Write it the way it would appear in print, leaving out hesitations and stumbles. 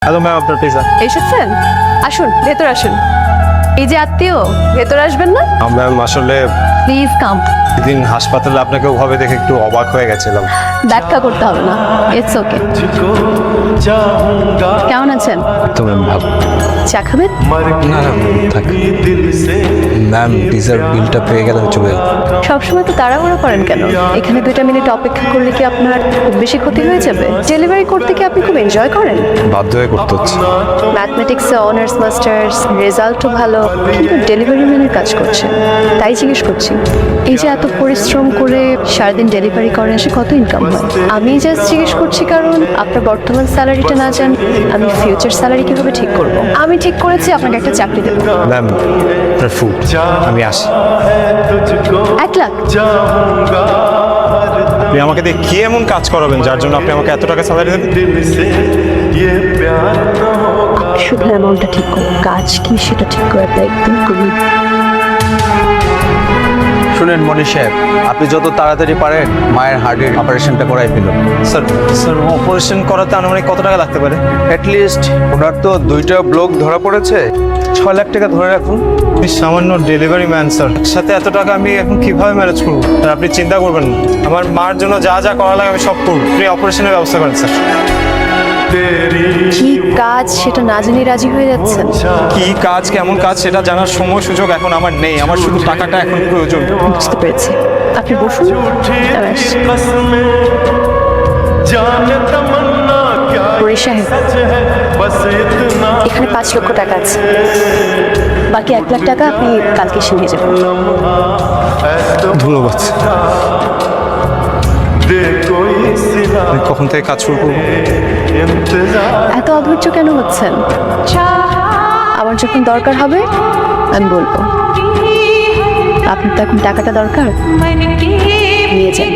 Hello ma'am, আপনার pizza. এসেছেন? আসুন, ভেতর আসুন। এই যে আত্মীয়, ভেতর আসবেন না? ম্যাম আসলে প্লিজ কাম। সেদিন হাসপাতালে আপনাকে ওভাবে দেখে একটু অবাক হয়ে গেছিলাম। ব্যাখ্যা করতে হবে না, ইটস ওকে। কেমন আছেন? তো ম্যাম ভালো। চা খাবেন? না না থাক ম্যাম, পিজার বিলটা পেয়ে গেলে আমি চলে যাবো। সবসময় তো তাড়াহুড়ো করেন কেন? এখানে 2 মিনিট অপেক্ষা করলে কি আপনার খুব বেশি ক্ষতি হয়ে যাবে? ডেলিভারি করতে কি আপনি খুব এনজয় করেন? বাধ্য হয়ে করতে হচ্ছে। ম্যাথমেটিক্সে অনার্স মাস্টার্স, রেজাল্টও ভালো, কিন্তু ডেলিভারি ম্যানের কাজ করছেন, তাই জিজ্ঞেস করছি। এই যে এত পরিশ্রম করে সারাদিন ডেলিভারি করেন, সে কত ইনকাম হয়? আমি জাস্ট জিজ্ঞেস করছি কারণ আপনার বর্তমান স্যালারিটা না জান আমি ফিউচার স্যালারি কিভাবে ঠিক করব। আমি ঠিক করেছি আপনাকে একটা চাকরি দেবো। ম্যাম আপনার ফুড, আমি আসি। 1 লাখ? আপনি আমাকে দিয়ে কি এমন কাজ করাবেন যার জন্য আপনি আমাকে এত টাকা স্যালারি দেবেন? শুধু অ্যামাউন্টটা ঠিক করুন, কাজ কি সেটা ঠিক করে একদম করুন। শুনেন মনির সাহেব, আপনি যত তাড়াতাড়ি পারেন মায়ের হার্টের অপারেশনটা করাই ফেলুন। স্যার স্যার অপারেশন করাতে আনুমানিক কত টাকা লাগতে পারে? অ্যাটলিস্ট ওনার তো 2টা ব্লক ধরা পড়েছে, 6 লাখ টাকা ধরে রাখুন। আপনি সামান্য ডেলিভারি ম্যান স্যার, সাথে এত টাকা আমি এখন কিভাবে ম্যানেজ করবো? স্যার আপনি চিন্তা করবেন না, আমার মার জন্য যা যা করা লাগে আমি সব করবো। আপনি অপারেশনের ব্যবস্থা করেন স্যার। কি কাজ সেটা না জেনে রাজি হয়ে যাচ্ছেন? কি কাজ, কেমন কাজ সেটা জানার সময় সুযোগ এখন আমার নেই, আমার শুধু টাকাটা এখন প্রয়োজন। বুঝতে পেরেছি, আপনি বসুন, আমি আসছি। মনির সাহেব, এখানে 5 লক্ষ টাকা আছে, বাকি 1 লাখ টাকা আপনি কালকে এসে নিয়ে যাবেন। ধন্যবাদ। আমি কখন থেকে কাজ শুরু করবো? এত অধৈর্য কেন হচ্ছেন? আমার যখন দরকার হবে আমি বলবো। আপনার তো এখন টাকাটা দরকার, নিয়ে যান।